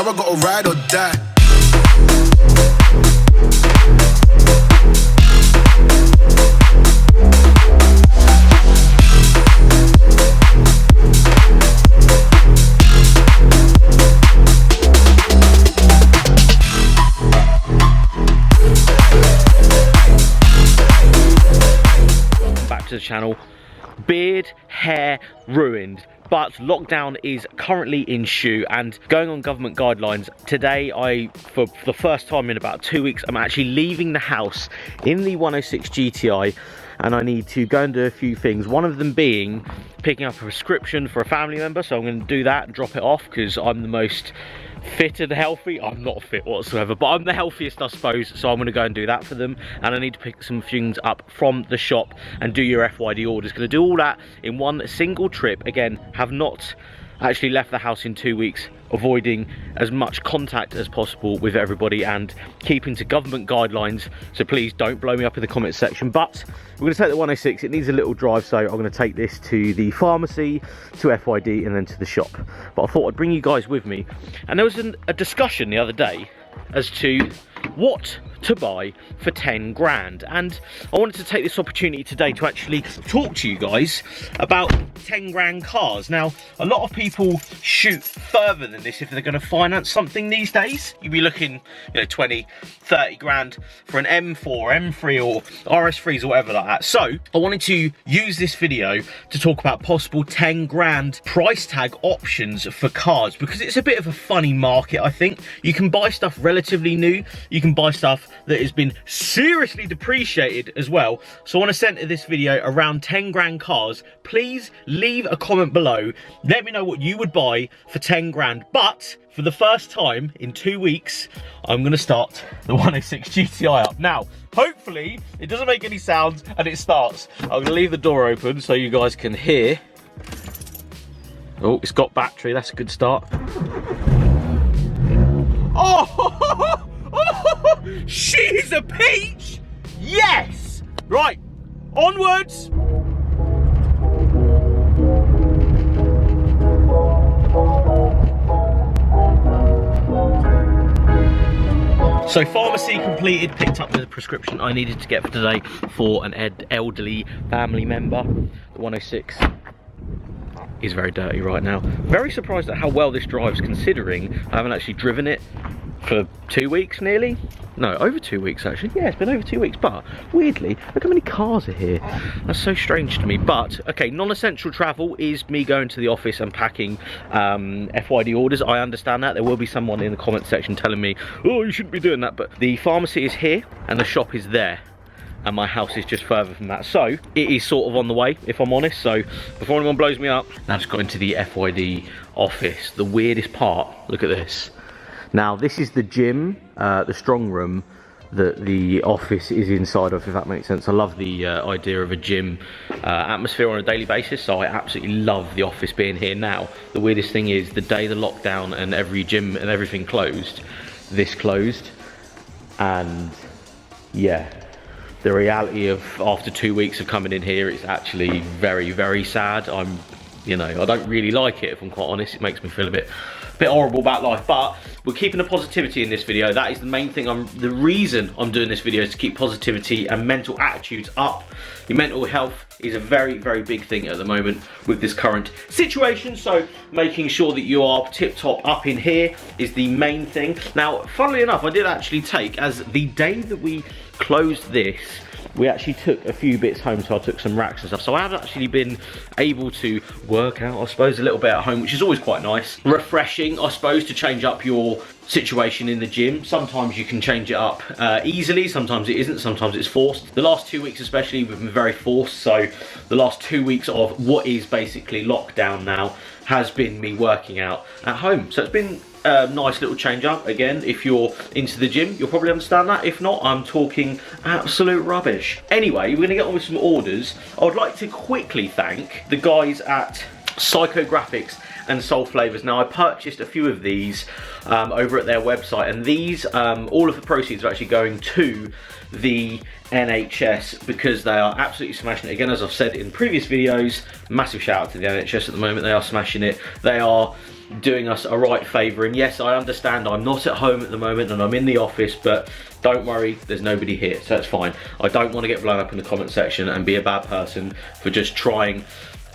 Now I gotta ride or die. Back to the channel. Beard, hair ruined, but lockdown is currently in shoe and going on government guidelines. Today, for the first time in about 2 weeks, I'm actually leaving the house in the 106 GTI, and I need to go and do a few things. One of them being picking up a prescription for a family member, so I'm going to do that and drop it off because I'm the most fit and healthy. I'm not fit whatsoever, but I'm the healthiest, I suppose, so I'm going to go and do that for them. And I need to pick some things up from the shop and do your FYD orders. Going to do all that in one single trip. Again, have not actually left the house in 2 weeks, avoiding as much contact as possible with everybody and keeping to government guidelines. So please don't blow me up in the comments section. But we're going to take the 106. It needs a little drive, so I'm going to take this to the pharmacy, to FYD, and then to the shop. But I thought I'd bring you guys with me. And there was a discussion the other day as to what to buy for 10 grand, and I wanted to take this opportunity today to actually talk to you guys about 10 grand cars. Now, a lot of people shoot further than this if they're going to finance something these days. You'd be looking, 20, 30 grand for an M4, M3 or RS3s or whatever like that. So I wanted to use this video to talk about possible 10 grand price tag options for cars, because it's a bit of a funny market. I think you can buy stuff relatively new, you can buy stuff that has been seriously depreciated as well. So I want to center this video around 10 grand cars. Please leave a comment below. Let me know what you would buy for 10 grand. But for the first time in 2 weeks, I'm going to start the 106 GTI up. Now, hopefully it doesn't make any sounds and it starts. I'm going to leave the door open so you guys can hear. Oh, it's got battery. That's a good start. Oh! She's a peach! Yes! Right, onwards! So pharmacy completed, picked up the prescription I needed to get for today for an elderly family member. The 106 is very dirty right now. Very surprised at how well this drives, considering I haven't actually driven it for 2 weeks nearly. No, over 2 weeks actually. Yeah, it's been over 2 weeks, but weirdly, look how many cars are here. That's so strange to me. But okay, non-essential travel is me going to the office and packing FYD orders. I understand that. There will be someone in the comment section telling me, oh, you shouldn't be doing that. But the pharmacy is here and the shop is there, and my house is just further from that. So it is sort of on the way, if I'm honest. So before anyone blows me up, now just got into the FYD office. The weirdest part, look at this. Now, this is the gym, the strong room that the office is inside of, if that makes sense. I love the idea of a gym atmosphere on a daily basis, so I absolutely love the office being here now. The weirdest thing is, the day the lockdown and every gym and everything closed, this closed. And yeah, the reality of after 2 weeks of coming in here, it's actually very, very sad. I don't really like it, if I'm quite honest. It makes me feel a bit horrible about life, but we're keeping the positivity in this video. That is the main thing. The reason I'm doing this video is to keep positivity and mental attitudes up. Your mental health is a very, very big thing at the moment with this current situation, so making sure that you are tip-top up in here is the main thing. Now, funnily enough, I did actually take, as the day that we closed this, we actually took a few bits home, so I took some racks and stuff. So I have actually been able to work out, I suppose, a little bit at home, which is always quite nice. Refreshing, I suppose, to change up your situation in the gym. Sometimes you can change it up easily, sometimes it isn't, sometimes it's forced. The last 2 weeks especially, we've been very forced. So the last 2 weeks of what is basically lockdown now has been me working out at home. So it's been a nice little change up. Again, if you're into the gym, you'll probably understand that. If not, I'm talking absolute rubbish. Anyway, we're gonna get on with some orders. I would like to quickly thank the guys at Psychographics and Soul Flavors. Now, I purchased a few of these over at their website, and these, all of the proceeds are actually going to the NHS because they are absolutely smashing it. Again, as I've said in previous videos, massive shout out to the NHS at the moment. They are smashing it. They are doing us a right favour. And yes, I understand I'm not at home at the moment and I'm in the office, but don't worry, there's nobody here, so that's fine. I don't want to get blown up in the comment section and be a bad person for just trying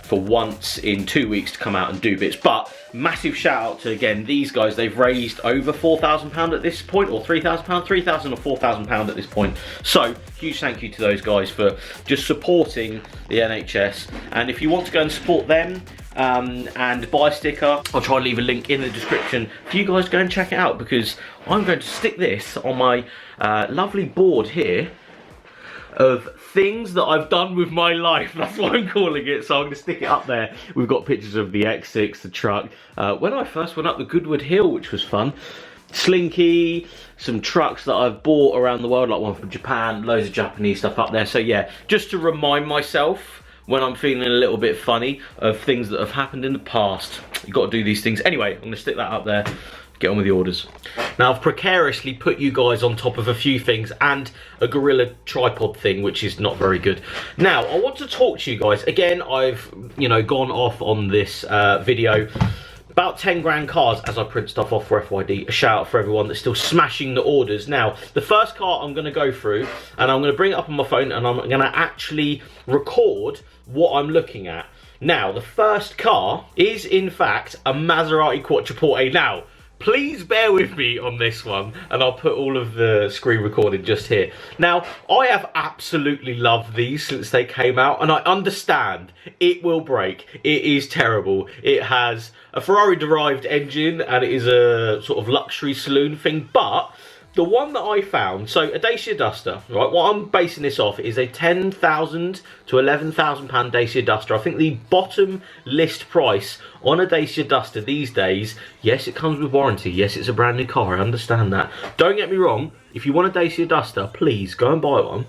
for once in 2 weeks to come out and do bits. But massive shout out to, again, these guys. They've raised over £4,000 at this point, or £3,000, £3,000 or £4,000 at this point. So huge thank you to those guys for just supporting the NHS. And if you want to go and support them and buy a sticker, I'll try and leave a link in the description for you guys to go and check it out, because I'm going to stick this on my lovely board here of things that I've done with my life. That's what I'm calling it. So I'm going to stick it up there. We've got pictures of the X6, the truck, when I first went up the Goodwood Hill, which was fun. Slinky, some trucks that I've bought around the world, like one from Japan, loads of Japanese stuff up there. So yeah, just to remind myself when I'm feeling a little bit funny of things that have happened in the past. You've got to do these things. Anyway, I'm going to stick that up there. Get on with the orders. Now, I've precariously put you guys on top of a few things and a gorilla tripod thing, which is not very good. Now, I want to talk to you guys. Again, I've, gone off on this video about 10 grand cars as I print stuff off for FYD. A shout out for everyone that's still smashing the orders. Now, the first car I'm going to go through, and I'm going to bring it up on my phone, and I'm going to actually record what I'm looking at. Now, the first car is, in fact, a Maserati Quattroporte. Now, please bear with me on this one, and I'll put all of the screen recording just here. Now, I have absolutely loved these since they came out, and I understand it will break. It is terrible. It has a Ferrari-derived engine, and it is a sort of luxury saloon thing, but the one that I found, so a Dacia Duster, right? What I'm basing this off is a £10,000 to £11,000 Dacia Duster. I think the bottom list price on a Dacia Duster these days, yes, it comes with warranty. Yes, it's a brand new car. I understand that. Don't get me wrong. If you want a Dacia Duster, please go and buy one.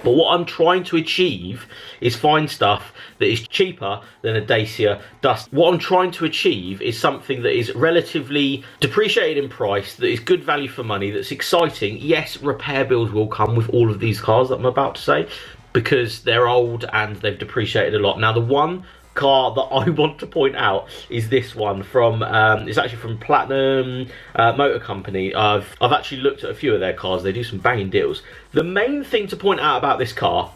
But what I'm trying to achieve is find stuff that is cheaper than a Dacia Duster. What I'm trying to achieve is something that is relatively depreciated in price, that is good value for money, that's exciting. Yes, repair bills will come with all of these cars that I'm about to say, because they're old and they've depreciated a lot. Now, the one car that I want to point out is this one from it's actually from Platinum Motor Company. I've actually looked at a few of their cars. They do some banging deals. The main thing to point out about this car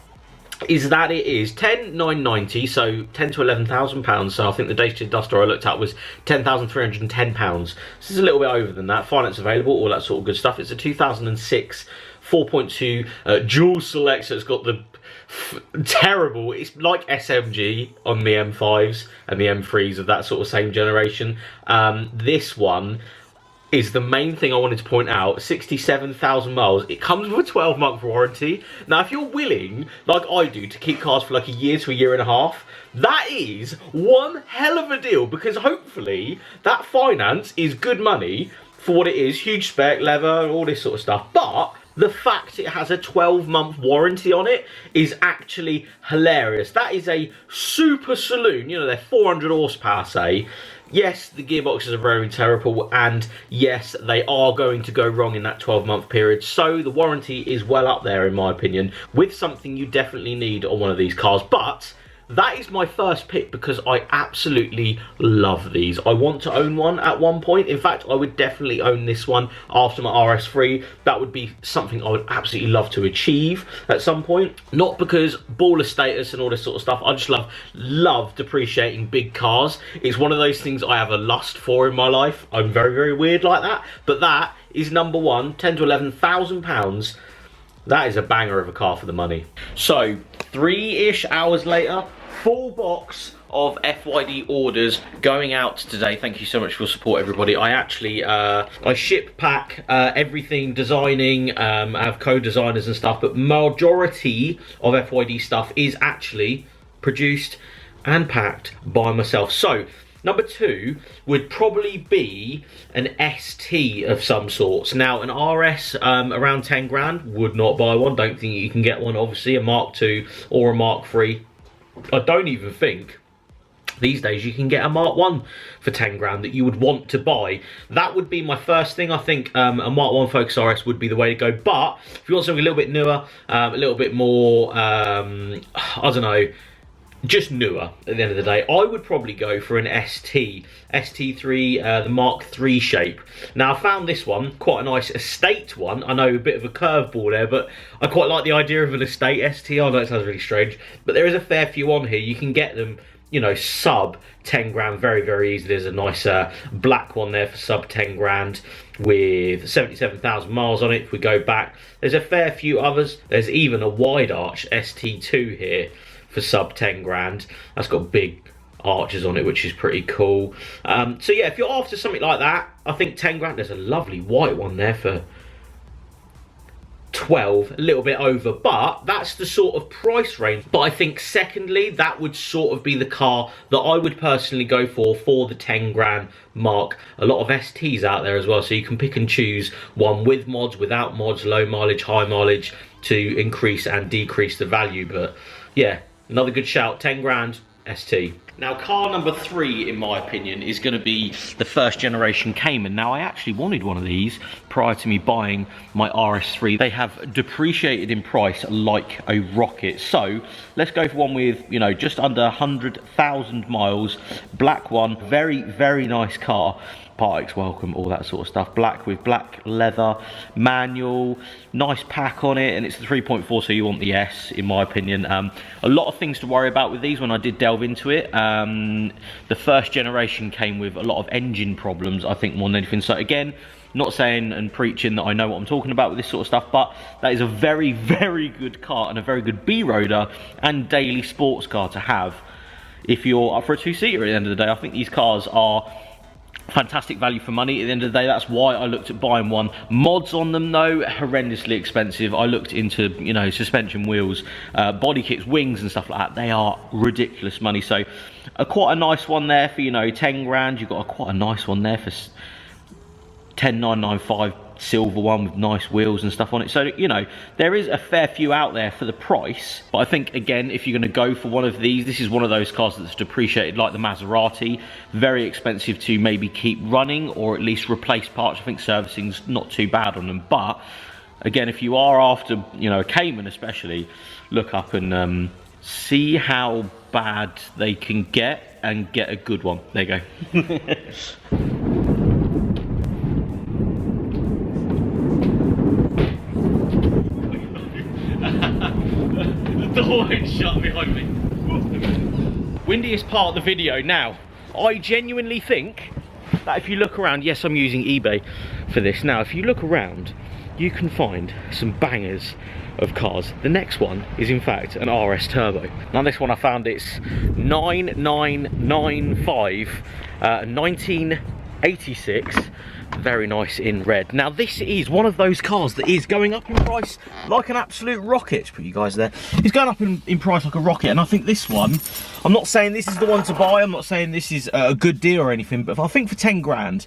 is that it is 10,990, so 10 to 11,000 pounds. So I think the Dacia Duster I looked at was 10,310 pounds. This is a little bit over than that. Finance available, all that sort of good stuff. It's a 2006 4.2 dual select, so it's got the terrible, it's like SMG on the M5s and the M3s of that sort of same generation. This one is the main thing I wanted to point out. 67,000 miles. It comes with a 12-month warranty. Now, if you're willing, like I do, to keep cars for like a year to a year and a half, that is one hell of a deal, because hopefully that finance is good money for what it is. Huge spec, leather, all this sort of stuff. But the fact it has a 12-month warranty on it is actually hilarious. That is a super saloon. They're 400 horsepower, say. Yes, the gearboxes are very terrible, and yes, they are going to go wrong in that 12-month period. So the warranty is well up there, in my opinion, with something you definitely need on one of these cars. But that is my first pick because I absolutely love these. I want to own one at one point. In fact, I would definitely own this one after my RS3. That would be something I would absolutely love to achieve at some point. Not because baller status and all this sort of stuff. I just love depreciating big cars. It's one of those things I have a lust for in my life. I'm very, very weird like that. But that is number one, 10 to 11,000 pounds. That is a banger of a car for the money. So 3-ish hours later, full box of FYD orders going out today. Thank you so much for your support, everybody. I actually I ship pack everything, designing, I have co-designers and stuff, but majority of FYD stuff is actually produced and packed by myself. So number 2 would probably be an ST of some sorts. Now, an RS around 10 grand, would not buy one. Don't think you can get one, obviously. A Mark II or a Mark III. I don't even think these days you can get a Mark 1 for 10 grand that you would want to buy. That would be my first thing. I think a Mark 1 Focus RS would be the way to go. But if you want something a little bit newer, a little bit more, I don't know, just newer at the end of the day. I would probably go for an ST3, the Mark III shape. Now I found this one quite a nice estate one. I know a bit of a curveball there, but I quite like the idea of an estate ST. I know it sounds really strange, but there is a fair few on here. You can get them, you know, sub 10 grand very, very easily. There's a nice black one there for sub 10 grand with 77,000 miles on it. If we go back, there's a fair few others. There's even a wide arch ST2 here for sub 10 grand. That's got big arches on it, which is pretty cool. So yeah, if you're after something like that, I think 10 grand. There's a lovely white one there for 12, a little bit over, but that's the sort of price range. But I think secondly, that would sort of be the car that I would personally go for the 10 grand mark. A lot of STs out there as well, so you can pick and choose one with mods, without mods, low mileage, high mileage, to increase and decrease the value. But yeah, another good shout, 10 grand ST. Now, car number 3, in my opinion, is going to be the first generation Cayman. Now, I actually wanted one of these prior to me buying my RS3. They have depreciated in price like a rocket. So, let's go for one with, you know, just under 100,000 miles. Black one, very, very nice car. Part X welcome, all that sort of stuff. Black with black leather, manual, nice pack on it, and it's the 3.4, so you want the S, in my opinion. A lot of things to worry about with these when I did delve into it. The first generation came with a lot of engine problems, I think, more than anything. So again, not saying and preaching that I know what I'm talking about with this sort of stuff, but that is a very, very good car and a very good B-roader and daily sports car to have if you're up for a two-seater at the end of the day. I think these cars are fantastic value for money at the end of the day. That's why I looked at buying one. Mods on them though, horrendously expensive. I looked into, you know, suspension, wheels, body kits, wings and stuff like that. They are ridiculous money. So quite a nice one there for, you know, 10 grand. You've got quite a nice one there for 10,995, silver one with nice wheels and stuff on it. So, you know, there is a fair few out there for the price. But I think, again, if you're going to go for one of these, this is one of those cars that's depreciated like the Maserati. Very expensive to maybe keep running or at least replace parts. I think servicing's not too bad on them. But again, if you are after, you know, a Cayman especially, look up and see how bad they can get and get a good one. There you go. The door won't shut behind me. Windiest part of the video. Now, I genuinely think that if you look around, yes, I'm using eBay for this. Now, if you look around, you can find some bangers of cars. The next one is in fact an RS Turbo. Now this one I found, it's 9995, 1986. Very nice in red. Now this is one of those cars that is going up in price like an absolute rocket. Put you guys there. It's going up in price like a rocket, and I think this one, I'm not saying this is the one to buy, I'm not saying this is a good deal or anything, but I think for 10 grand,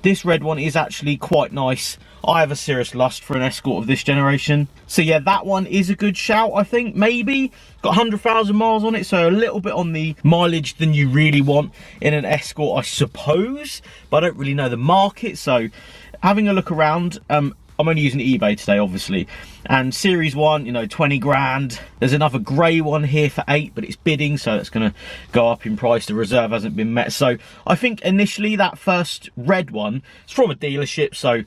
this red one is actually quite nice. I have a serious lust for an Escort of this generation. So yeah, that one is a good shout, I think, maybe. Got 100,000 miles on it, so a little bit on the mileage than you really want in an Escort, I suppose. But I don't really know the market, so having a look around, I'm only using eBay today, obviously. And Series 1, you know, 20 grand. There's another grey one here for 8, but it's bidding, so it's going to go up in price. The reserve hasn't been met. So I think initially that first red one, it's from a dealership, so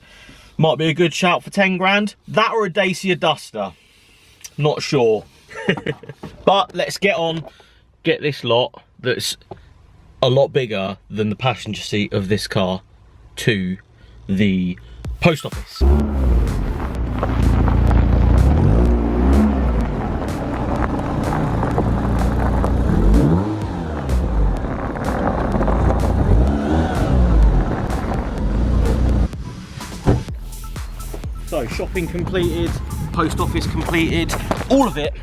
might be a good shout for 10 grand. That or a Dacia Duster. Not sure. But let's get this lot that's a lot bigger than the passenger seat of this car to the post office. So shopping completed, post office completed, all of it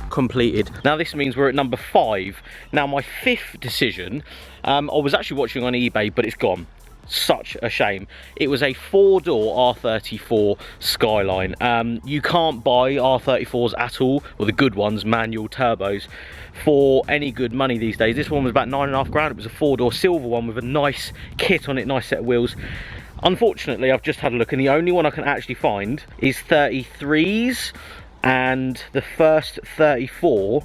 completed. Now this means we're at number 5. Now my 5th decision, I was actually watching on eBay, but it's gone. Such a shame. It was a 4-door R34 Skyline. You can't buy R34s at all, or the good ones, manual turbos, for any good money these days. This one was about 9.5 grand. It was a 4-door silver one with a nice kit on it, nice set of wheels. Unfortunately, I've just had a look, and the only one I can actually find is 33s, and the first 34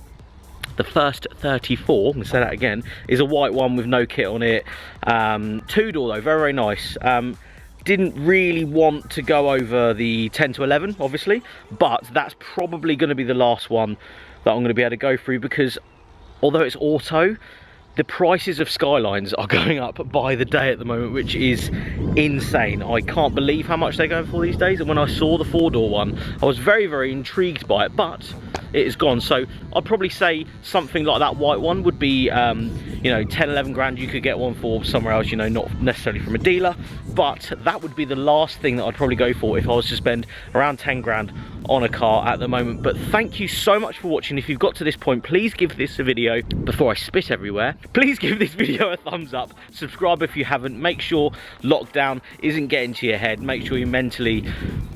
The first 34, I'm gonna say that again, is a white one with no kit on it. Two-door though, very, very nice. Didn't really want to go over the 10 to 11, obviously, but that's probably gonna be the last one that I'm gonna be able to go through, because although it's auto, the prices of Skylines are going up by the day at the moment, which is insane. I can't believe how much they're going for these days. And when I saw the 4-door one, I was very, very intrigued by it, but it is gone. So I'd probably say something like that white one would be, you know, 10, 11 grand. You could get one for somewhere else, you know, not necessarily from a dealer, but that would be the last thing that I'd probably go for if I was to spend around 10 grand on a car at the moment. But thank you so much for watching. If you've got to this point, please give this a video, before I spit everywhere, please give this video a thumbs up, subscribe if you haven't, make sure lockdown isn't getting to your head, make sure you're mentally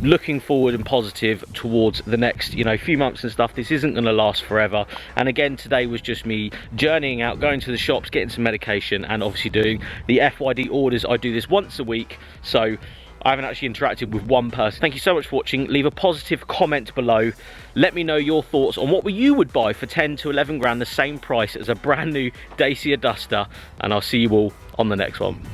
looking forward and positive towards the next, you know, few months and stuff. This isn't going to last forever. And again, today was just me journeying out, going to the shops, getting some medication, and obviously doing the FYD orders. I do this once a week, so I haven't actually interacted with one person. Thank you so much for watching. Leave a positive comment below. Let me know your thoughts on what you would buy for 10 to 11 grand, the same price as a brand new Dacia Duster. And I'll see you all on the next one.